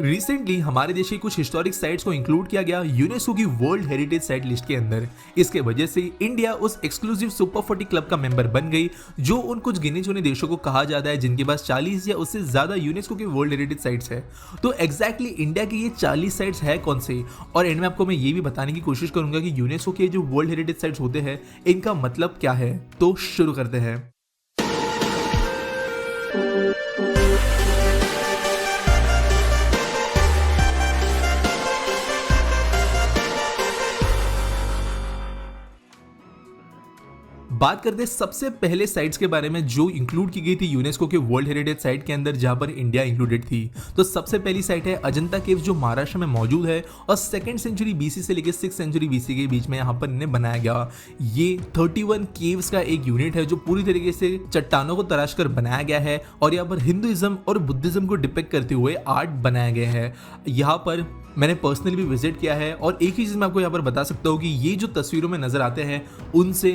Recently हमारे देश की कुछ हिस्टोरिक साइट्स को इंक्लूड किया गया यूनेस्को की वर्ल्ड हेरिटेज साइट लिस्ट के अंदर। इसके वजह से इंडिया उस एक्सक्लूसिव सुपर 40 क्लब का मेंबर बन गई, जो उन कुछ गिने चुने देशों को कहा जाता है जिनके पास 40 या उससे ज्यादा यूनेस्को की वर्ल्ड हेरिटेज साइट्स है। तो एग्जैक्टली इंडिया की ये 40 साइट्स है कौन से, और एंड में आपको मैं ये भी बताने की कोशिश करूंगा कि यूनेस्को के जो वर्ल्ड हेरिटेज साइट्स होते हैं इनका मतलब क्या है। तो शुरू करते हैं। बात करते हैं सबसे पहले साइट्स के बारे में जो इंक्लूड की गई थी यूनेस्को के वर्ल्ड हेरिटेज साइट के अंदर, जहां पर इंडिया इंक्लूडेड थी। तो सबसे पहली साइट है अजंता केव्स, जो महाराष्ट्र में मौजूद है और 2nd सेंचुरी बीसी से लेकर 6th सेंचुरी बीसी के बीच में यहाँ पर इन्हें बनाया गया। ये 31 केव्स का एक यूनिट है जो पूरी तरीके से चट्टानों को तराश कर बनाया गया है, और यहाँ पर हिंदुइज्म और बुद्धिज्म को डिपिक्ट करते हुए आर्ट बनाया गया है। यहाँ पर मैंने पर्सनली भी विजिट किया है, और एक ही चीज मैं आपको यहाँ पर बता सकता हूँ कि ये जो तस्वीरों में नजर आते हैं उनसे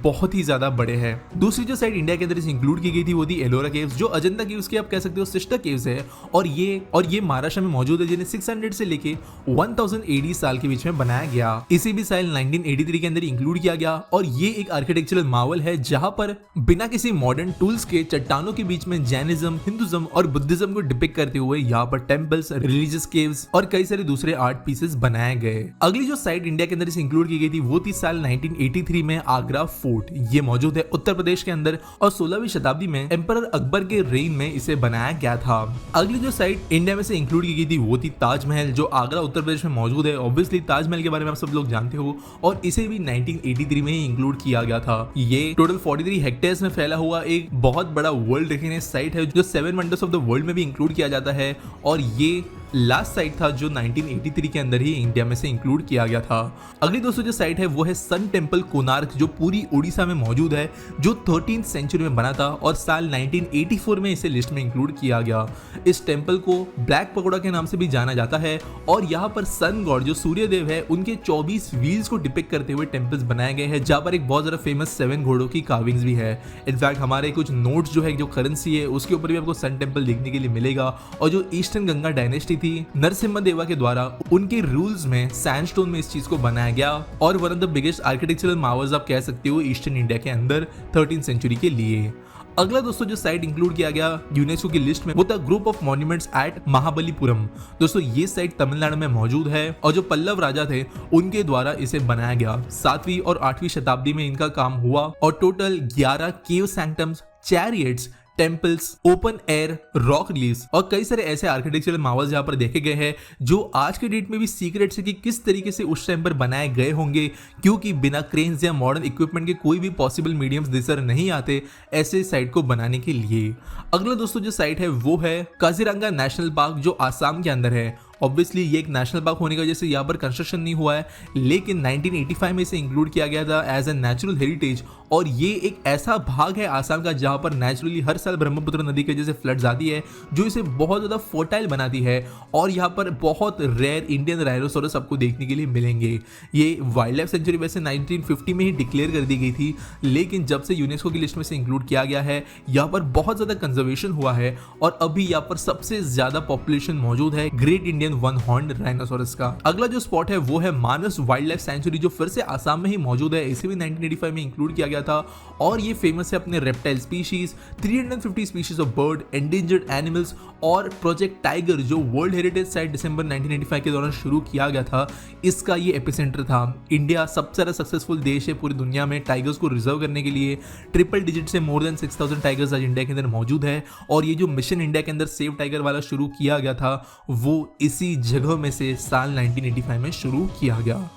बहुत ही ज्यादा बड़े हैं। दूसरी जो साइट इंडिया के अंदर इंक्लूड की गई थी वो थी एलोरा केव्स, जो अजंता केव्स की आप कह सकते हो सिस्टर केव्स है, और ये महाराष्ट्र में मौजूद है, जिन्हें 600 से लेके 1000 AD साल के बीच में बनाया गया। इसी भी साल 1983 के अंदर इंक्लूड किया गया, और ये एक आर्किटेक्चरल मार्वल है जहां पर बिना किसी मॉडर्न टूल्स के चट्टानों के बीच में जैनिज्म, हिंदुइज्म और बुद्धिज्म को डिपिक्ट करते हुए यहाँ पर टेम्पल्स, रिलीजियस केव्स और कई सारे दूसरे आर्ट पीसेस बनाए गए। अगली जो साइट इंडिया के अंदर इंक्लूड की गई थी वो थी साल 1983 में आगरा फोर्ट। ये मौजूद है उत्तर प्रदेश के अंदर, और 16वीं शताब्दी में एम्परर अकबर के रेन में इसे बनाया गया था। अगली जो साइट इंडिया में से इंक्लूड की गई थी वो थी ताजमहल, जो आगरा उत्तर प्रदेश में मौजूद है। ऑब्वियसली ताजमहल के बारे में आप सब लोग जानते हो, और इसे भी 1983 में ही इंक्लूड किया गया था। ये टोटल 43 हेक्टेयर्स में फैला हुआ एक बहुत बड़ा वर्ल्ड रिकग्नाइज्ड साइट है, जो 7 वंडर्स ऑफ द वर्ल्ड में भी इंक्लूड किया जाता है, और ये लास्ट साइट था जो 1983 के अंदर ही इंडिया में से इंक्लूड किया गया था। अगली दोस्तों जो साइट है वो है सन टेम्पल कोणार्क, जो पूरी उड़ीसा में मौजूद है, जो 13th सेंचुरी में बना था, और साल 1984 में इसे लिस्ट में इंक्लूड किया गया। इस टेम्पल को ब्लैक पगोडा के नाम से भी जाना जाता है, और यहाँ पर सन गॉड जो सूर्य देव है उनके 24 व्हील्स को डिपिक्ट करते हुए टेम्पल्स बनाए गए हैं, जहाँ पर एक बहुत ज्यादा फेमस 7 घोड़ों की कार्विंग्स भी है। इनफैक्ट हमारे कुछ नोट्स जो है, जो करेंसी है उसके ऊपर भी आपको सन टेम्पल देखने के लिए मिलेगा। और जो ईस्टर्न गंगा डायनेस्टी थी नरसिम्हा देवा के द्वारा, उनके रूल्स में सैंडस्टोन में इस चीज को बनाया गया, और one of the biggest architectural Marvels आप कह सकते हो ईस्टर्न इंडिया के अंदर 13th सेंचुरी के लिए। अगला दोस्तों जो साइट इंक्लूड किया गया यूनेस्को की लिस्ट में वो था group of monuments eight Mahabalipuram. दोस्तों ये साइट तमिलनाडु में मौजूद है, और जो पल्लव राजा थे उनके द्वारा इसे बनाया गया। 7वीं और 8वीं शताब्दी में इनका काम हुआ, और total 11 cave sanctums, chariots, temples, open air, rock reliefs और कई सारे ऐसे आर्किटेक्चरल मार्वल्स यहाँ पर देखे गए हैं, जो आज के डेट में भी सीक्रेट है कि किस तरीके से उस टाइम पर बनाए गए होंगे, क्योंकि बिना क्रेन्स या मॉडर्न इक्विपमेंट के कोई भी पॉसिबल मीडियम्स नजर नहीं आते ऐसे साइट को बनाने के लिए। अगला दोस्तों जो साइट है वो है काजीरंगा नेशनल पार्क, जो आसाम के अंदर है। ऑब्वियसली ये एक नेशनल पार्क होने की वजह से यहाँ पर कंस्ट्रक्शन नहीं हुआ है, लेकिन 1985 में इसे इंक्लूड किया गया था एज ए नेचुरल हेरिटेज, और ये एक ऐसा भाग है आसाम का जहाँ पर नेचुरली हर साल ब्रह्मपुत्र नदी की वजह से फ्लड्स आती है, जो इसे बहुत ज़्यादा फर्टाइल बनाती है, और यहाँ पर बहुत रेयर इंडियन राइनोसोरस आपको देखने के लिए मिलेंगे। ये वाइल्ड लाइफ सेंचुरी वैसे 1950 में ही डिक्लेयर कर दी गई थी, लेकिन जब से यूनेस्को की लिस्ट में से इंक्लूड किया गया है यहाँ पर बहुत ज़्यादा कंजर्वेशन हुआ है, और अभी यहाँ पर सबसे ज़्यादा पॉपुलेशन मौजूद है great Indian one horn rhinoceros का। अगला जो स्पॉट है वो है मानस वाइल्ड लाइफ सेंचुरी, जो फिर से आसाम में ही मौजूद है। इसे भी 1985 में इंक्लूड किया गया था, और ये फेमस है अपने reptile species, 350 species of bird, endangered animals, और प्रोजेक्ट टाइगर जो वर्ल्ड हेरिटेज साइट दिसंबर 1995 के दौरान शुरू किया गया था, इसका ये एपिसेंटर था। इंडिया सबसे ज्यादा सक्सेसफुल देश है पूरी दुनिया में टाइगर्स को रिजर्व करने के लिए। ट्रिपल डिजिट से मोर देन 6000 टाइगर्स आज इंडिया के अंदर मौजूद है, और ये जो मिशन इंडिया के अंदर सेव टाइगर वाला शुरू किया गया था वो इसी जगह में से साल 1985 में शुरू किया गया।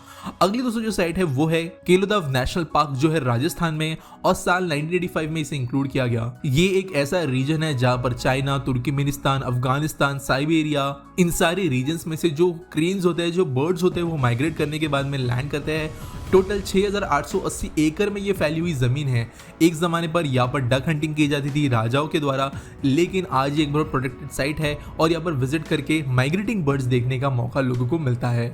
अगली दोस्तों जो साइट है वो है केलोदव नेशनल पार्क, जो है राजस्थान में, और साल 1985 में इसे इंक्लूड किया गया। ये एक ऐसा रीजन है जहां पर चाइना, तुर्कमेनिस्तान, अफगानिस्तान, साइबेरिया, इन सारे रीजन्स में से जो क्रेन्स होते हैं, जो बर्ड्स होते हैं, वो माइग्रेट करने के बाद में लैंड करते हैं, टोटल 6,880 एकड़ में ये फैली हुई जमीन है। एक जमाने पर यहाँ पर डक हंटिंग की जाती थी राजाओं के द्वारा, लेकिन आज ये एक बहुत प्रोटेक्टेड साइट है और यहाँ पर विजिट करके माइग्रेटिंग बर्ड्स देखने का मौका लोगों को मिलता है।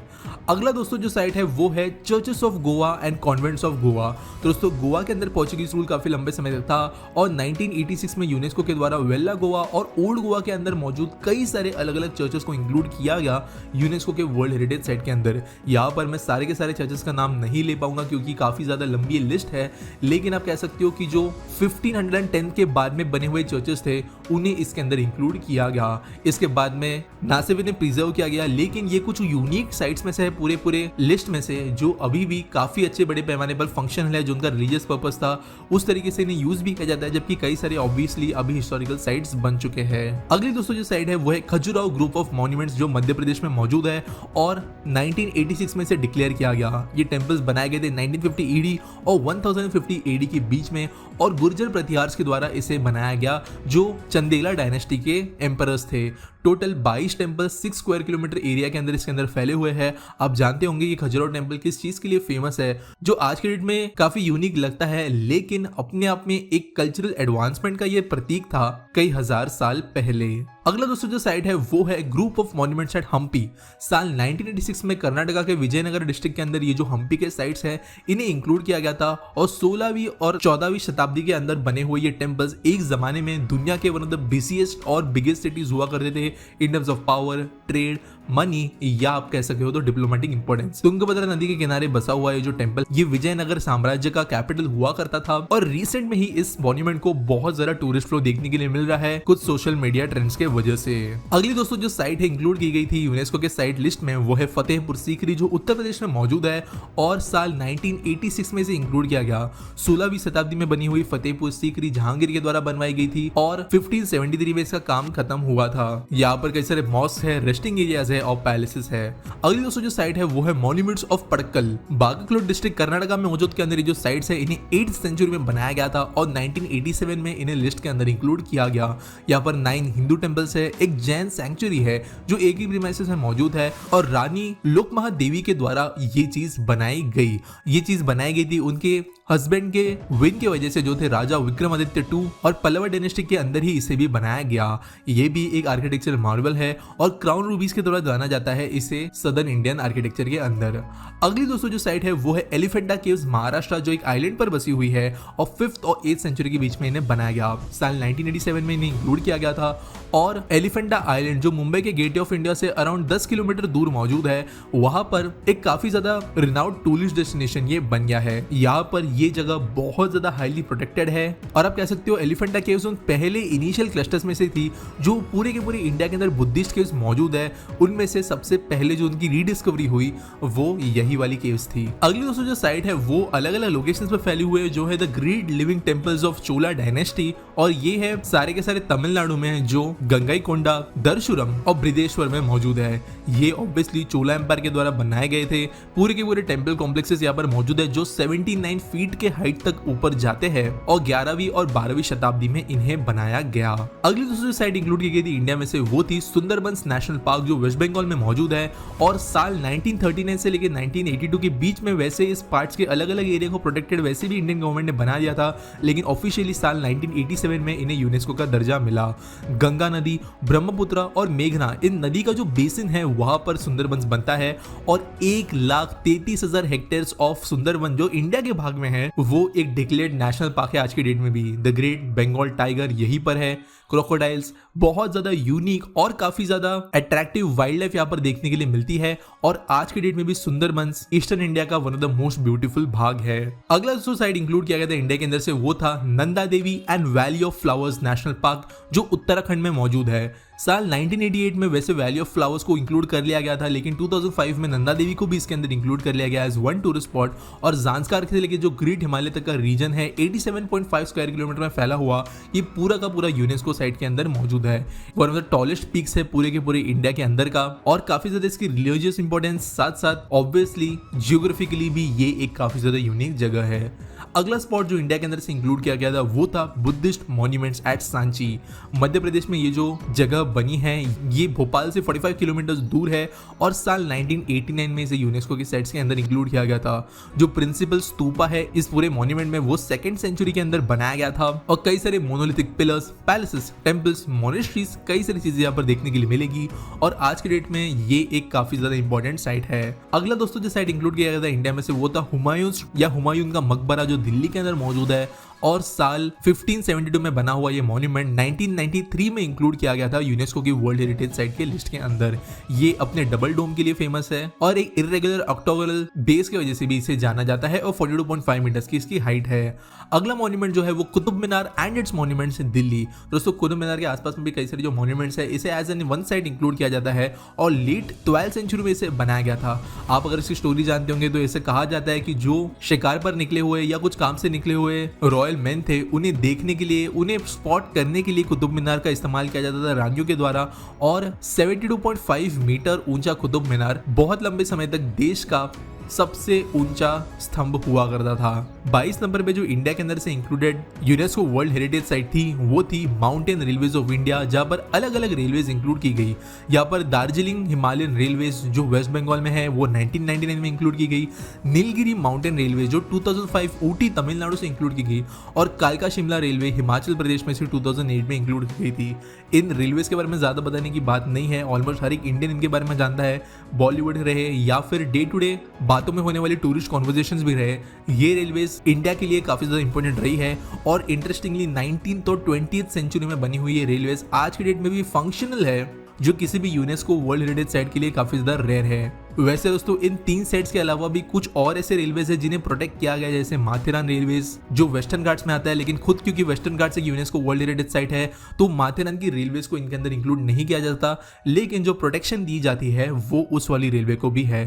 अगला दोस्तों जो साइट है वो है churches of Goa and convents of Goa. तो दोस्तों गोवा के अंदर पोर्चुगीज रूल काफी लंबे समय तक था और 1986 में यूनेस्को के द्वारा वेल्ला गोवा और ओल्ड गोवा के अंदर मौजूद कई सारे अलग अलग चर्चेस को इंक्लूड किया गया यूनेस्को के वर्ल्ड हेरिटेज साइट के अंदर। यहाँ पर मैं सारे के सारे चर्चेस का नाम नहीं ले पाऊंगा क्योंकि काफी ज्यादा लंबी लिस्ट है, लेकिन आप कह सकते हो कि जो 1510 के बाद में बने हुए चर्चेस थे उन्हें इसके अंदर इंक्लूड किया गया। इसके बाद में ना सिर्फ इन्हें प्रिजर्व किया गया, लेकिन ये कुछ यूनिक साइट्स में से है पूरे लिस्ट में से जो अभी भी काफी अच्छे बड़े पैमाने पर फंक्शनल है, जो उनका रिलीजियस पर्पस था उस तरीके से इन्हें यूज भी किया जाता है, जबकि कई सारे ऑब्वियसली अभी हिस्टोरिकल साइट्स बन चुके हैं। अगली दोस्तों जो साइट है वो है खजुराहो ग्रुप ऑफ मॉन्यूमेंट्स जो मध्य प्रदेश में मौजूद है और 1986 में से डिक्लेयर किया गया। ये टेम्पल्स बनाए गए थे 1950 ईडी और 1050 एडी के बीच में और गुर्जर प्रतिहार्स के द्वारा इसे बनाया गया जो चंदेला डायनेस्टी के एम्परर्स थे। Total 22 temple 6 square kilometre area के अंदर इसके अंदर फैले हुए हैं। आप जानते होंगे ये खजुराहो टेम्पल किस चीज के लिए फेमस है, जो आज के डेट में काफी यूनिक लगता है, लेकिन अपने आप में एक कल्चरल एडवांसमेंट का ये प्रतीक था कई हजार साल पहले। अगला दोस्तों जो साइट है वो है group of monuments at Hampi. साल 1986 में कर्नाटका के विजयनगर डिस्ट्रिक्ट के अंदर ये जो हम्पी के साइट्स हैं इन्हें इंक्लूड किया गया था और 16वीं और 14वीं शताब्दी के अंदर बने हुए ये टेम्पल्स एक जमाने में दुनिया के वन ऑफ द बिजिएस्ट और बिगेस्ट सिटीज हुआ करते थे in terms of power, trade, money या आप कह सकते हो तो डिप्लोमेटिक इंपोर्टेंस। तुंगभद्रा नदी के किनारे बसा हुआ ये जो टेम्पल ये विजयनगर साम्राज्य का कैपिटल हुआ करता था और रिसेंट में ही इस मॉन्यूमेंट को बहुत ज्यादा टूरिस्ट फ्लो देखने के लिए मिल रहा है कुछ सोशल मीडिया ट्रेंड्स के वजह से। अगली दोस्तों जो साइट है इंक्लूड की गई थी यूनेस्को के साइट लिस्ट में वो है फतेहपुर सीकरी जो उत्तर प्रदेश में मौजूद है और साल 1986 में से इंक्लूड किया गया। 16वीं शताब्दी में बनी हुई फतेहपुर सीकरी जहांगीर के द्वारा बनवाई गई थी और 1573 में इसका काम खत्म हुआ था। यहाँ पर कई सारे मॉस्क है, रेस्टिंग एरियाज है और पैलेसेस है। अगली दोस्तों जो साइट है वो है monuments of Pattadakal. Bagalkot district Karnataka में मौजूद के अंदर ये जो साइट्स है इन्हें 8th सेंचुरी में बनाया गया था और 1987 में इन्हें लिस्ट के अंदर इंक्लूड किया गया। यहाँ पर 9 हिंदू टेम्पल्स है, एक जैन सैंक्चुरी है जो एक ही प्रीमाइसेस में मौजूद है और रानी लोकमहादेवी के द्वारा ये चीज बनाई गई। ये चीज बनाई गई थी उनके हस्बैंड के विन की वजह से जो थे राजा विक्रमादित्य II और पल्लव डायनेस्टी के अंदर ही इसे भी बनाया गया। ये भी एक आर्किटेक्चर मार्वल है और क्राउन रूबीज के द्वारा जाना जाता है इसे सदर्न इंडियन आर्किटेक्चर के अंदर। अगली दोस्तों जो साइट है वो है एलिफेंटा केव्स महाराष्ट्र जो एक आइलैंड पर बसी हुई है और 5th और 8th सेंचुरी के बीच में इन्हें बनाया गया। साल 1987 में इन्हें इंक्लूड किया गया था और एलिफेंटा आइलैंड जो मुंबई के गेटवे ऑफ इंडिया से अराउंड 10 किलोमीटर दूर मौजूद है, वहां पर एक काफी ज्यादा रिनाउंड टूरिस्ट डेस्टिनेशन ये बन गया है। यहाँ पर ये जगह बहुत ज्यादा हाईली प्रोटेक्टेड है और आप कह सकते हो एलिफेंटा केव्स उन पहले इनिशियल क्लस्टर्स में से थी जो पूरे के पूरे इंडिया के अंदर बुद्धिस्ट केव्स मौजूद है। उनमें से सबसे पहले जो उनकी रीडिस्कवरी हुई वो यही वाली केव्स थी। अगली दोस्तों जो साइट है वो अलग अलग लोकेशंस पे फैली हुई है जो है the great living temples of Chola dynasty और ये है सारे के सारे तमिलनाडु में है जो गंगाईकोंडा, दरशुरम और बृहदेश्वर में मौजूद है। ये ऑब्वियसली चोला एम्पायर के द्वारा बनाए गए थे। पूरे के पूरे टेम्पल कॉम्प्लेक्सेस यहाँ पर मौजूद है जो 79 फीट के हाइट तक ऊपर जाते हैं और 11वीं और 12वीं शताब्दी में इन्हें बनाया गया। अगली दूसरी साइट इंक्लूड की गई थी इंडिया में से वो थी सुंदरबंस नेशनल पार्क जो वेस्ट बंगाल में मौजूद है और साल 1939 से लेकर 1982 के बीच में वैसे इस पार्ट्स के अलग अलग एरिया को प्रोटेक्टेड वैसे भी इंडियन गवर्नमेंट ने बना दिया था, लेकिन ऑफिशियली साल 1987 में इन्हें यूनेस्को का दर्जा मिला। गंगा नदी, ब्रह्मपुत्र और मेघना इन नदी का जो बेसिन है वहां पर सुंदरबंस बनता है और 1,33,000 हेक्टेयर्स ऑफ सुंदरबन जो इंडिया के भाग में है वो एक डिक्लेयर्ड नेशनल पार्क है आज की डेट में भी। द ग्रेट बंगाल टाइगर यहीं पर है। क्रोकोडाइल्स बहुत ज्यादा यूनिक और काफी ज्यादा अट्रैक्टिव वाइल्ड लाइफ यहाँ पर देखने के लिए मिलती है और आज की डेट में भी सुंदरबंस ईस्टर्न इंडिया का one of the most beautiful भाग है। अगला जो साइड इंक्लूड किया गया था इंडिया के अंदर से वो था Nanda Devi and valley of flowers national park जो उत्तराखंड में मौजूद है। साल 1988 में वैसे वैली ऑफ फ्लावर्स को इंक्लूड कर लिया गया था, लेकिन 2005 में नंदा देवी को भी इसके अंदर इंक्लूड कर लिया गया एज वन टूरिस्ट स्पॉट। और जांस्कार से लेकर जो ग्रेट हिमालय तक का रीजन है 87.5 स्क्वायर किलोमीटर में फैला हुआ, ये पूरा का पूरा यूनेस्को साइट के अंदर मौजूद है। One of the tallest peaks है पूरे के पूरे इंडिया के अंदर का और काफी ज्यादा इसकी रिलीजियस इंपॉर्टेंस साथ साथ ऑब्वियसली जियोग्राफिकली भी ये एक काफी ज्यादा यूनिक जगह है। अगला स्पॉट जो इंडिया के अंदर से इंक्लूड किया गया था वो था Buddhist monuments at Sanchi. Madhya Pradesh में ये जो जगह बनी है ये भोपाल से 45 किलोमीटर दूर है और साल 1989 में इसे यूनेस्को की साइट्स के अंदर इंक्लूड किया गया था। जो प्रिंसिपल स्तूपा है इस पूरे मॉन्यूमेंट में वो 2nd सेंचुरी के अंदर बनाया गया था और कई सारे monolithic pillars, palaces, temples, monasteries, कई सारी चीजें यहाँ पर देखने के लिए मिलेगी और आज के डेट में ये एक काफी ज्यादा इंपॉर्टेंट साइट है। अगला दोस्तों जो साइट इंक्लूड किया गया था इंडिया में से वो था हुमायूं का मकबरा जो दिल्ली के अंदर मौजूद है और साल 1572 में बना हुआ ये मॉन्यूमेंट 1993 में इंक्लूड किया गया था यूनेस्को की वर्ल्ड हेरिटेज साइट के लिस्ट के अंदर। ये अपने डबल डोम के लिए फेमस है और एक इरेगुलर ऑक्टोगोनल बेस की वजह से भी इसे जाना जाता है और 42.5 मीटर्स की इसकी हाइट है। अगला मॉन्यूमेंट जो है वो Qutub Minar and it's monuments इन दिल्ली। दोस्तों कुतुब मीनार के आसपास में भी कई सारे जो मॉन्यूमेंट्स है इसे as an one side include किया जाता है और लेट 12th सेंचुरी में इसे बनाया गया था। आप अगर इसकी स्टोरी जानते होंगे तो इसे कहा जाता है कि जो शिकार पर निकले हुए या कुछ काम से निकले हुए रॉयल मैन थे उन्हें देखने के लिए, उन्हें स्पॉट करने के लिए कुतुब मीनार का इस्तेमाल किया जाता था रानियों के द्वारा और 72.5 मीटर ऊंचा कुतुब मीनार बहुत लंबे समय तक देश का सबसे ऊंचा स्तंभ हुआ करता था। 22 नंबर पे जो इंडिया के अंदर से included UNESCO world heritage site थी वो थी माउंटेन रेलवेज ऑफ इंडिया, जहां पर अलग अलग रेलवेज इंक्लूड की गई। यहाँ पर दार्जिलिंग हिमालयन रेलवेज जो वेस्ट बंगाल में है वो 1999 में इंक्लूड की गई, नीलगिरी माउंटेन रेलवे जो 2005 ऊटी तमिलनाडु से इंक्लूड की गई और कालका शिमला रेलवे हिमाचल प्रदेश में से 2008 में इंक्लूड की गई थी। इन रेलवेज के बारे में ज्यादा बताने की बात नहीं है, ऑलमोस्ट हर एक इंडियन इनके बारे में जानता है, बॉलीवुड रहे या फिर डे टू डे बातों में होने वाली टूरिस्ट कॉन्वर्सेशंस भी रहे। ये रेलवेज इंडिया के लिए काफी ज्यादा इंपॉर्टेंट रही है और इंटरेस्टिंगली 19th और 20th सेंचुरी में बनी हुई ये रेलवेज आज की डेट में भी फंक्शनल है, जो किसी भी यूनेस्को वर्ल्ड हेरिटेज साइट के लिए काफी ज्यादा रेयर है। वैसे दोस्तों इन 3 साइट्स के अलावा भी कुछ और ऐसे रेलवेज है जिन्हें प्रोटेक्ट किया गया, जैसे माथेरान रेलवेज जो वेस्टर्न घाट्स में आता है, लेकिन खुद क्योंकि वेस्टर्न घाट्स एक यूनेस्को वर्ल्ड हेरिटेज साइट है तो माथेरान की रेलवेज को इनके अंदर इंक्लूड नहीं किया जाता, लेकिन जो प्रोटेक्शन दी जाती है वो उस वाली रेलवे को भी है।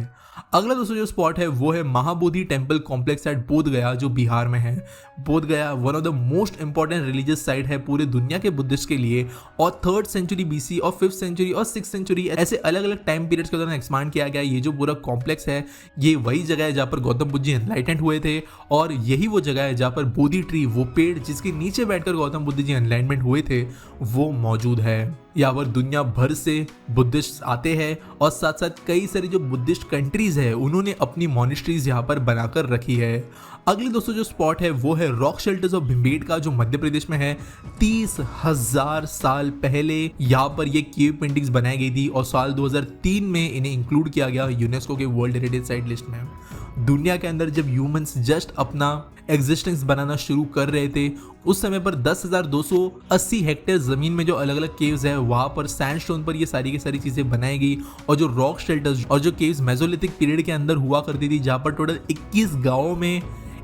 अगला दोस्तों जो स्पॉट है वो है महाबोधि टेम्पल कॉम्प्लेक्स एट बोध गया जो बिहार में है। बोध गया one of the most important religious site है पूरे दुनिया के बुद्धिस्ट के लिए और 3rd सेंचुरी BC और 5th सेंचुरी और 6th सेंचुरी ऐसे अलग अलग टाइम पीरियड्स के दौरान एक्सपांड किया गया। ये जो पूरा कॉम्प्लेक्स है ये वही जगह है जहाँ पर गौतम बुद्ध जी एनलाइटेंड हुए थे और यही वो जगह है जहाँ पर बोधि ट्री, वो पेड़ जिसके नीचे बैठकर गौतम बुद्ध जी एनलाइटमेंट हुए थे, वो मौजूद है। यहाँ पर दुनिया भर से बुद्धिस्ट आते हैं और साथ साथ कई सारी जो बुद्धिस्ट कंट्रीज है उन्होंने अपनी मॉनेस्ट्रीज यहाँ पर बनाकर रखी है। अगले दोस्तों जो स्पॉट है वो है रॉक शेल्टर्स ऑफ भिम्बेटका जो मध्य प्रदेश में है। 30,000 साल पहले यहाँ पर ये केव पेंटिंग्स बनाई गई थी और साल 2003 में इन्हें इंक्लूड किया गया यूनेस्को के वर्ल्ड हेरिटेज साइट लिस्ट में। दुनिया के अंदर जब ह्यूमंस जस्ट अपना एग्जिस्टेंस बनाना शुरू कर रहे थे उस समय पर 10,280 हेक्टेयर जमीन में जो अलग अलग केव्स है वहां पर सैंडस्टोन पर ये सारी की सारी चीजें बनाई गई और जो रॉक शेल्टर्स और जो केव्स मेसोलिथिक पीरियड के अंदर हुआ करती थी जहां पर टोटल 21 गांवों में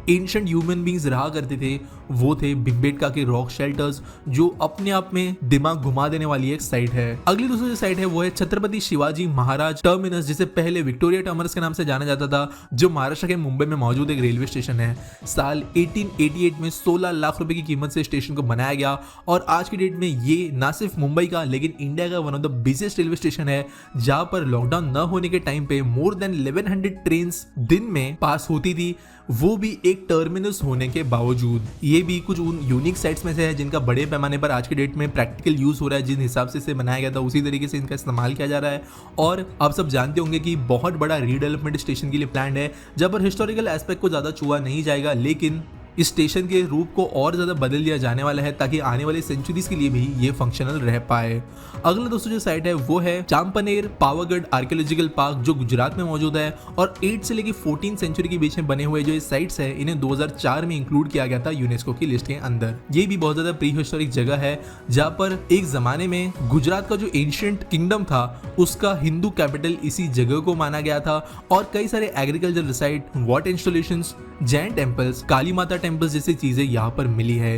एंशिएंट ह्यूमन बींग्स रहा करते थे वो थे भिम्बेटका के रॉक शेल्टर्स, जो अपने आप में दिमाग घुमा देने वाली एक साइट है। अगली दूसरी जो साइट है वो है छत्रपति शिवाजी महाराज टर्मिनस, जिसे पहले विक्टोरिया टर्मिनस के नाम से जाना जाता था, जो महाराष्ट्र के मुंबई में मौजूद एक रेलवे स्टेशन है। साल 1888 में 16 लाख रुपए की कीमत से स्टेशन को बनाया गया और आज की डेट में ये ना सिर्फ मुंबई का लेकिन इंडिया का one of the busiest railway station है, जहां पर लॉकडाउन न होने के टाइम पे मोर देन 1100 ट्रेन दिन में पास होती थी, वो भी एक टर्मिनस होने के बावजूद। ये भी कुछ उन यूनिक साइट्स में से है जिनका बड़े पैमाने पर आज के डेट में प्रैक्टिकल यूज हो रहा है। जिस हिसाब से इसे बनाया गया था उसी तरीके से इनका इस्तेमाल किया जा रहा है और आप सब जानते होंगे कि बहुत बड़ा रीडेवलपमेंट स्टेशन के लिए प्लान है, जब पर हिस्टोरिकल एस्पेक्ट को ज्यादा छुआ नहीं जाएगा, लेकिन इस स्टेशन के रूप को और ज्यादा बदल दिया जाने वाला है ताकि आने वाले सेंचुरीज के लिए भी ये फंक्शनल रह पाए। अगला दोस्तों जो साइट है वो है चांपनेर पावागढ़ आर्कियोलॉजिकल पार्क जो गुजरात में मौजूद है और 8 से लेकर 14 सेंचुरी के बीच में बने हुए जो ये साइट्स है इन्हें 2004 में इंक्लूड किया गया था यूनेस्को की लिस्ट के अंदर। ये भी बहुत ज्यादा प्री हिस्टोरिक जगह है जहाँ पर एक जमाने में गुजरात का जो एंशिएंट किंगडम था उसका हिंदू कैपिटल इसी जगह को माना गया था और कई सारे agriculture site, water installations, Jain temples, Kali Mata temples जैसी चीजें यहाँ पर मिली है।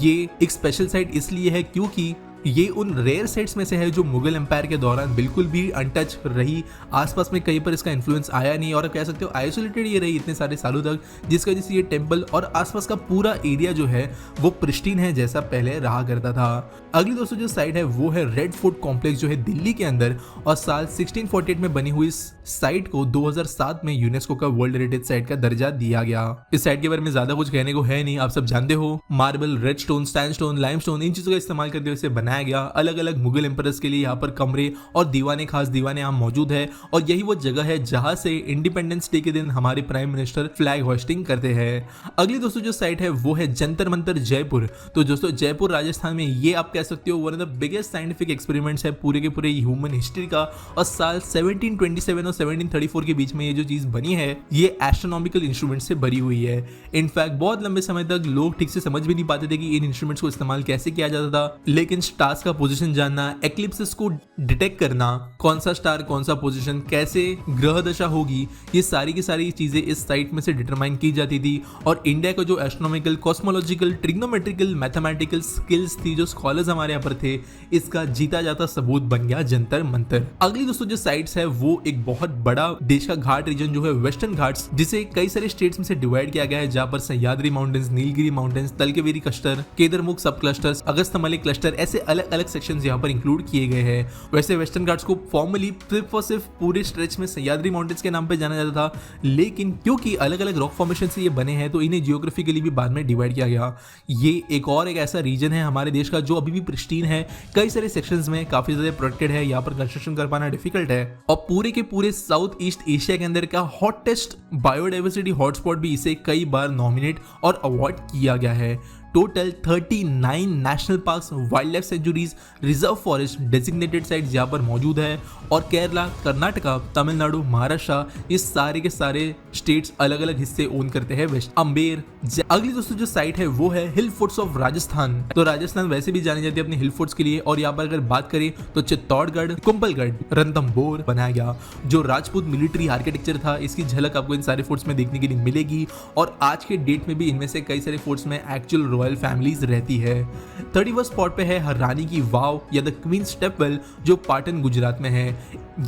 ये एक स्पेशल साइट इसलिए है क्योंकि ये उन रेयर साइट्स में से है जो मुगल एम्पायर के दौरान बिल्कुल भी अनटच रही, आसपास में कहीं पर इसका इन्फ्लुएंस आया नहीं और कह सकते हो आइसोलेटेड ये रही इतने सारे सालों तक, जिसकी वजह से ये टेम्पल और आसपास का पूरा एरिया जो है वो प्रिस्टीन है जैसा पहले रहा करता था। अगली दोस्तों जो साइट है वो है रेड फोर्ट कॉम्प्लेक्स जो है दिल्ली के अंदर, और साल 1648 में बनी हुई इस साइट को 2007 में यूनेस्को का वर्ल्ड हेरिटेज साइट का दर्जा दिया गया। इस साइट के बारे में ज्यादा कुछ कहने को है नहीं, आप सब जानते हो marble, red stone, sandstone, limestone, इन चीजों का इस्तेमाल करते हुए इसे बनाया गया। अलग अलग मुगल एम्परर्स के लिए यहाँ पर कमरे और दीवाने, खास दीवाने यहाँ मौजूद है, और यही वो जगह है जहां से इंडिपेंडेंस डे के दिन हमारे प्राइम मिनिस्टर फ्लैग होस्टिंग करते हैं। अगली दोस्तों जो साइट है वो है जंतर मंतर जयपुर। तो दोस्तों जयपुर राजस्थान में ये आप कह सकते हो one of the biggest scientific experiments है पूरे के पूरे ह्यूमन हिस्ट्री का, और साल 1727 और 1734 के बीच में ये जो चीज बनी है ये एस्ट्रोनॉमिकल इंस्ट्रूमेंट से भरी हुई है। इनफैक्ट बहुत लंबे समय तक लोग ठीक से समझ भी नहीं पाते थे कि इन इंस्ट्रूमेंट्स को इस्तेमाल कैसे किया जाता था, लेकिन स्टार्स का पोजीशन जानना, एक्लिप्सेस को डिटेक्ट करना, कौन सा स्टार कौन सा पोजीशन, कैसे ग्रह दशा होगी, ये सारी की सारी चीजें इस साइट में से डिटरमाइन की जाती थी। और इंडिया का जो astronomical, cosmological, trigonometrical, mathematical skills थी, जो स्कॉलर्स हमारे यहाँ पर थे, इसका जीता जाता सबूत बन गया जंतर मंतर। अगली दोस्तों जो साइट्स है वो एक बहुत बड़ा देश का घाट रीजन जो है वेस्टर्न घाट्स, जिसे कई सारे स्टेट्स में से डिवाइड किया गया है, जहां पर Sahyadri mountains, Nilgiri mountains, Talakaveri cluster, Kudremukh sub clusters, अगस्तमले cluster, ऐसे अलग अलग सेक्शंस यहाँ पर इंक्लूड किए गए हैं। वैसे वेस्टर्न घाट्स को फॉर्मली सिर्फ और सिर्फ पूरे स्ट्रेच में सह्याद्री माउंटेन्स के नाम पे जाना जाता था, लेकिन क्योंकि अलग अलग रॉक फॉर्मेशन से ये बने हैं तो इन्हें जियोग्राफिकली भी बाद में डिवाइड किया गया। ये एक ऐसा रीजन है हमारे देश का जो अभी भी प्रिस्टीन है, कई सारे सेक्शंस में काफी ज्यादा प्रोटेक्टेड है, यहाँ पर कंस्ट्रक्शन कर पाना डिफिकल्ट है, और पूरे के पूरे साउथ ईस्ट एशिया के अंदर का हॉटेस्ट बायोडाइवर्सिटी हॉटस्पॉट भी इसे कई बार नॉमिनेट और अवार्ड किया गया है। Total 39 national parks, wild life sanctuaries, reserve forest, designated sites यहाँ पर मौजूद है, और केरला, कर्नाटका, तमिलनाडु, महाराष्ट्र, ये सारे के सारे स्टेट्स अलग अलग हिस्से ओन करते हैं वेस्ट अम्बेर। अगली दोस्तों जो साइट है वो है हिल फोर्ट्स ऑफ राजस्थान। तो राजस्थान वैसे भी जानी जाती है अपने हिल फोर्ट्स के लिए, और यहाँ पर अगर बात करें तो चित्तौड़गढ़, कुंभलगढ़, रणथंभौर बनाया गया, जो राजपूत मिलिट्री आर्किटेक्चर था, इसकी झलक आपको इन सारे फोर्ट्स में देखने के लिए मिलेगी। और आज के डेट में भी इनमें से कई सारे फोर्ट्स में एक्चुअल रॉयल फैमिलीज रहती है। 31 स्पॉट पे है रानी की वाव या द क्वीन स्टेपवेल, जो पाटन गुजरात में है।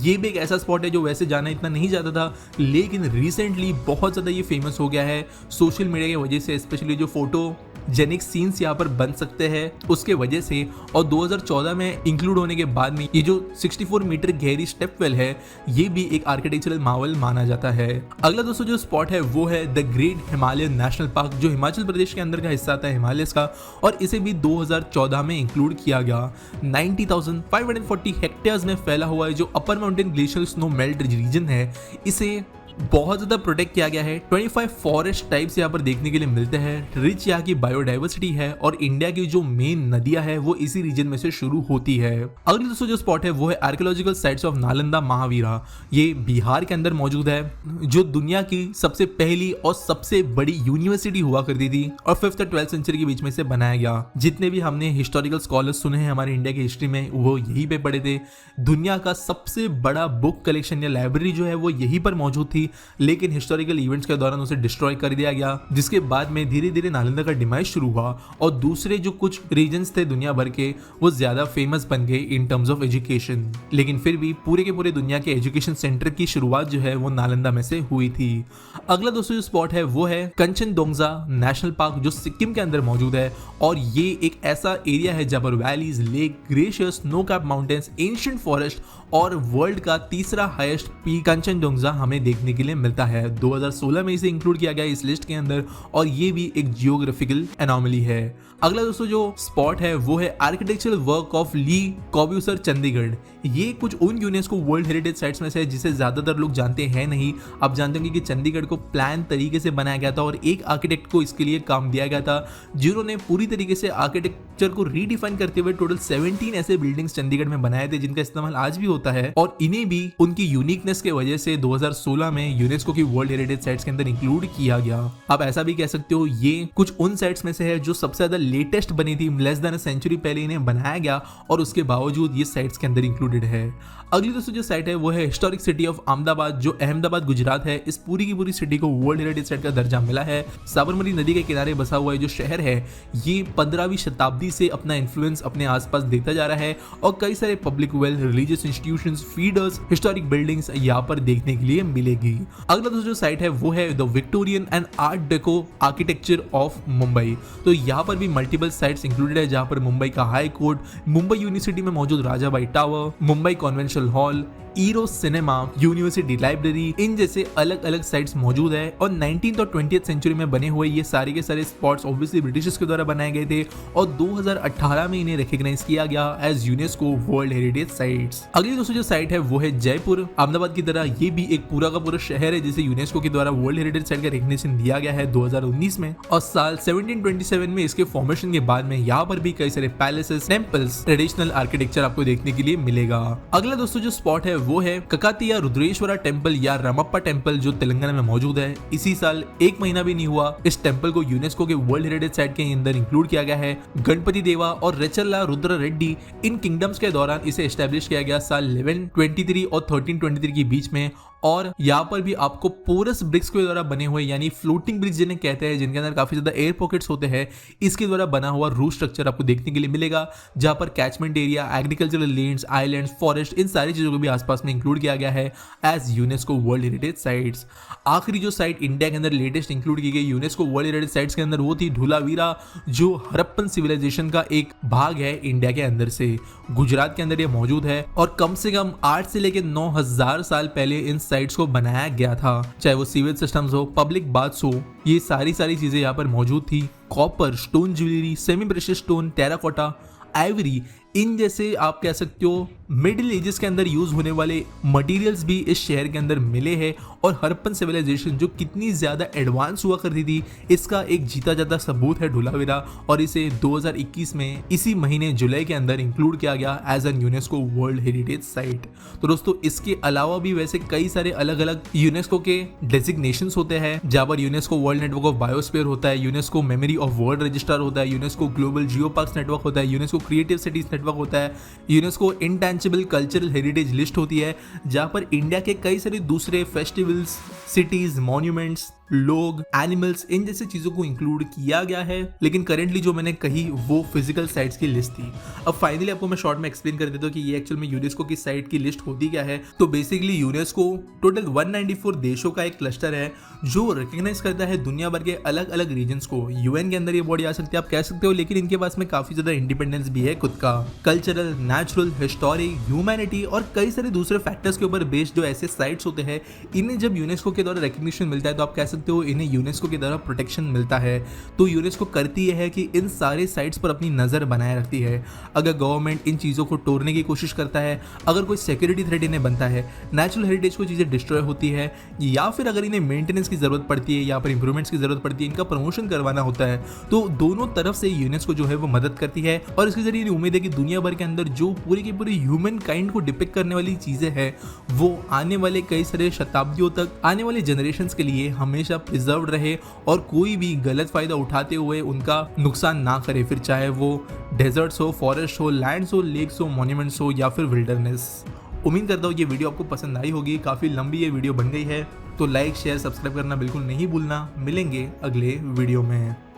ये भी एक ऐसा स्पॉट है जो वैसे जाना इतना नहीं जाता था, लेकिन रिसेंटली बहुत ज्यादा ये फेमस हो गया है सोशल मीडिया की वजह से, स्पेशली जो फोटो जेनिक सीन्स यहाँ पर बन सकते हैं उसके वजह से। और 2014 में इंक्लूड होने के बाद में ये जो 64 मीटर गहरी स्टेपवेल है ये भी एक आर्किटेक्चरल मार्वल माना जाता है। अगला दोस्तों जो स्पॉट है वो है the great Himalayan national park, जो हिमाचल प्रदेश के अंदर का हिस्सा था हिमालयस का, और इसे भी 2014 में इंक्लूड किया गया। 90,540 हेक्टेयर्स में फैला हुआ है जो upper mountain glacier snow melt region है, इसे बहुत ज़्यादा प्रोटेक्ट किया गया है। 25 फॉरेस्ट टाइप्स यहाँ पर देखने के लिए मिलते हैं। रिच यहाँ की बायोडाइवर्सिटी है, और इंडिया की जो मेन नदियां है वो इसी रीजन में से शुरू होती है। अगली दोस्तों जो स्पॉट है वो है archaeological sites of Nalanda Mahavira. ये बिहार के अंदर मौजूद है, जो दुनिया की सबसे पहली और सबसे बड़ी यूनिवर्सिटी हुआ करती थी, और 5th और 12th सेंचुरी के बीच में से बनाया गया। जितने भी हमने हिस्टोरिकल स्कॉलर्स सुने हैं हमारे इंडिया की हिस्ट्री में, वो यही पे पढ़े थे। दुनिया का सबसे बड़ा बुक कलेक्शन या लाइब्रेरी जो है वो यही पर मौजूद थी, लेकिन हिस्टोरिकल इवेंट्स के दौरान उसे डिस्ट्रॉय कर दिया गया, जिसके बाद में धीरे धीरे नालंदा का डिमाइज शुरू हुआ, और दूसरे जो कुछ रीजन्स थे दुनिया भर के वो ज्यादा फेमस बन गए इन टर्म्स ऑफ एजुकेशन। लेकिन फिर भी पूरे के पूरे दुनिया के एजुकेशन सेंटर की शुरुआत जो है वो नालंदा में से हुई थी। अगला दोस्तों जो स्पॉट है वो है कंचनजोंगा नेशनल पार्क, जो सिक्किम के अंदर मौजूद है, और ये एक ऐसा एरिया है जहां पर valleys, lake, glaciers, snow cap mountains, ancient forest और वर्ल्ड का तीसरा हाईएस्ट पीक कंचनजोंगा हमें देखने के लिए मिलता है। 2016 में इसे इंक्लूड किया गया इस लिस्ट के अंदर, और ये भी एक जियोग्राफिकल एनोमली है। अगला दोस्तों जो स्पॉट है वो है आर्किटेक्चरल वर्क ऑफ ली कॉर्ब्यूसर चंडीगढ़। ये कुछ उन यूनेस्को वर्ल्ड हेरिटेज साइट्स में से है जिसे ज्यादातर लोग जानते हैं नहीं। आप जानते होंगे कि चंडीगढ़ को प्लान तरीके से बनाया गया था और एक आर्किटेक्ट को इसके लिए काम दिया गया था, जिन्होंने पूरी तरीके से आर्किटेक्चर को रीडिफाइन करते हुए टोटल 17 ऐसे बिल्डिंग्स चंडीगढ़ में बनाए थे जिनका इस्तेमाल आज भी होता होता है और इन्हें भी उनकी यूनिकनेस की वजह से 2016 में यूनेस्को की वर्ल्ड हेरिटेज साइट्स के अंदर इंक्लूड किया गया। आप ऐसा भी कह सकते हो ये कुछ उन साइट्स में से है जो सबसे ज्यादा लेटेस्ट बनी थी, लेस देन सेंचुरी पहले इन्हें बनाया गया और उसके बावजूद ये साइट्स के अंदर इंक्लूडेड है। अगली दोस्तों जो साइट है वो है हिस्टोरिक सिटी ऑफ अहमदाबाद, जो अहमदाबाद गुजरात है। इस पूरी की पूरी सिटी को वर्ल्ड हेरिटेज साइट का दर्जा मिला है। साबरमती नदी के किनारे बसा हुआ जो शहर है ये 15वीं शताब्दी से अपना इन्फ्लुएंस अपने आसपास देता जा रहा है और कई सारे public well, religious institutions, feeders, historic buildings यहाँ पर देखने के लिए मिलेगी। अगला दोस्तों जो साइट है वो है the Victorian and art deco architecture of Mumbai. तो यहाँ पर भी मल्टीपल साइट्स इंक्लूडेड है, जहाँ पर मुंबई का हाई कोर्ट, मुंबई यूनिवर्सिटी में मौजूद Rajabai tower, Mumbai convention hall, Eros cinema, university library, इन जैसे अलग अलग साइट्स मौजूद है। और 19th और 20th सेंचुरी में बने हुए ये सारे के सारे स्पॉट्स ऑब्वियसली ब्रिटिशर्स के द्वारा बनाए गए थे और 2018 में इन्हें रिकॉग्नाइज किया गया as UNESCO world heritage sites. अगली दोस्तों जो साइट है वो है जयपुर। अहमदाबाद की तरह ये भी एक पूरा का पूरा शहर है जिसे यूनेस्को के द्वारा वर्ल्ड हेरिटेज साइट का रिकॉग्निशन दिया गया है 2019 में और साल 1727 में इसके फॉर्मेशन के बाद में यहाँ पर भी कई सारे पैलेसेस, टेम्पल्स, ट्रेडिशनल आर्किटेक्चर आपको देखने के लिए मिलेगा। अगला दोस्तों जो स्पॉट है वो है ककातिया रुद्रेश्वरा टेम्पल या रामप्पा टेम्पल, जो तेलंगाना में मौजूद है। इसी साल 1 महीना भी नहीं हुआ इस टेम्पल को यूनेस्को के वर्ल्ड हेरिटेज साइट के अंदर इंक्लूड किया गया है। गणपति देवा और रेचल्ला रुद्र रेड्डी इन किंगडम्स के दौरान इसे एस्टेब्लिश किया गया साल 1123 और 1323 के बीच में। और यहाँ पर भी आपको पोरस ब्रिक्स के द्वारा बने हुए यानी फ्लोटिंग ब्रिक्स जिन्हें कहते हैं, जिनके अंदर काफी ज्यादा एयर पॉकेट्स होते हैं, इसके द्वारा बना हुआ रूफ स्ट्रक्चर आपको देखने के लिए मिलेगा, जहां पर catchment area, agricultural lands, islands, forest, इन सारी चीजों को भी आसपास में इंक्लूड किया गया है as UNESCO world heritage sites. आखिरी जो साइट इंडिया के अंदर लेटेस्ट इंक्लूड की गई यूनेस्को वर्ल्ड हेरिटेज साइट्स के अंदर वो थी धुलावीरा, जो हड़प्पन सिविलाइजेशन का एक भाग है इंडिया के अंदर से। गुजरात के अंदर ये मौजूद है और कम से कम 8 से लेकर 9000 साल पहले इन साइट्स को बनाया गया था। चाहे वो सिविल सिस्टम्स हो, पब्लिक बाथ्स हो, ये सारी चीजें यहाँ पर मौजूद थी। Copper, stone jewellery, semi precious stone, terracotta, ivory, इन जैसे आप कह सकते हो मिडिल एजेस के अंदर यूज होने वाले मटेरियल्स भी इस शहर के अंदर मिले हैं। और हड़प्पन सिविलाइजेशन जो कितनी ज्यादा एडवांस हुआ करती थी, इसका एक जीता जाता सबूत है धुलावीरा और इसे 2021 में इसी महीने जुलाई के अंदर इंक्लूड किया गया as an UNESCO world heritage site. तो दोस्तों इसके अलावा भी वैसे कई सारे अलग अलग यूनेस्को के डेजिग्नेशंस होते हैं, जहाँ पर UNESCO world network of biosphere होता है, UNESCO memory of world register होता है, UNESCO global geo parks network होता है, यूनेस्को क्रिएटिव सिटीज नेटवर्क होता है, UNESCO intangible cultural heritage list होती है, जहां पर इंडिया के कई सारे दूसरे फेस्टिवल्स, सिटीज, मॉन्यूमेंट्स, लोग, एनिमल्स, इन जैसी चीजों को इंक्लूड किया गया है। लेकिन करेंटली जो मैंने कही वो फिजिकल साइट्स की लिस्ट थी। अब फाइनली आपको मैं शॉर्ट में एक्सप्लेन कर देता हूँ कि ये एक्चुअल में यूनेस्को की साइट की लिस्ट होती क्या है। तो बेसिकली यूनेस्को टोटल 194 देशों का एक क्लस्टर है जो रिकॉग्नाइज करता है दुनिया भर के अलग अलग रीजन्स को। यूएन के अंदर ये बॉडी आ सकती है, आप कह सकते हो, लेकिन इनके पास में काफी ज्यादा इंडिपेंडेंस भी है खुद का। कल्चरल, नेचुरल, हिस्टोरिक, ह्यूमैनिटी और कई सारे दूसरे फैक्टर्स के ऊपर बेस्ड जो ऐसे साइट्स होते हैं, इन्हें जब यूनेस्को के द्वारा रिकॉग्निशन मिलता है तो आप कह सकते हो इन्हें यूनेस्को के द्वारा प्रोटेक्शन मिलता है। तो यूनेस्को करती है कि इन सारे साइट्स पर अपनी नजर बनाए रखती है। अगर गवर्नमेंट इन चीजों को तोड़ने की कोशिश करता है, अगर कोई सिक्योरिटी थ्रेट इन्हें बनता है, नेचुरल हेरिटेज को चीजें डिस्ट्रॉय होती है, या फिर अगर इन्हें मेंटेनेंस की जरूरत पड़ती है या फिर इंप्रूवमेंट्स की जरूरत पड़ती है, इनका प्रमोशन करवाना होता है, तो दोनों तरफ से यूनेस्को जो है वो मदद करती है। और इसके जरिए उम्मीद है कि दुनिया भर के अंदर जो पूरी की पूरी ह्यूमन काइंड को डिपिक्ट करने वाली चीजें हैं वो आने वाले कई सारे शताब्दियों तक, आने वाले जनरेशंस के लिए हमेशा प्रिजर्व रहे और कोई भी गलत फायदा उठाते हुए उनका नुकसान ना करे, फिर चाहे वो डेजर्ट्स हो, फॉरेस्ट हो, लैंड्स हो, लेक्स हो, मॉन्यूमेंट्स हो या फिर विल्डरनेस। उम्मीद करता हूँ ये वीडियो आपको पसंद आई होगी। काफ़ी लंबी ये वीडियो बन गई है, तो लाइक, शेयर, सब्सक्राइब करना बिल्कुल नहीं भूलना। मिलेंगे अगले वीडियो में।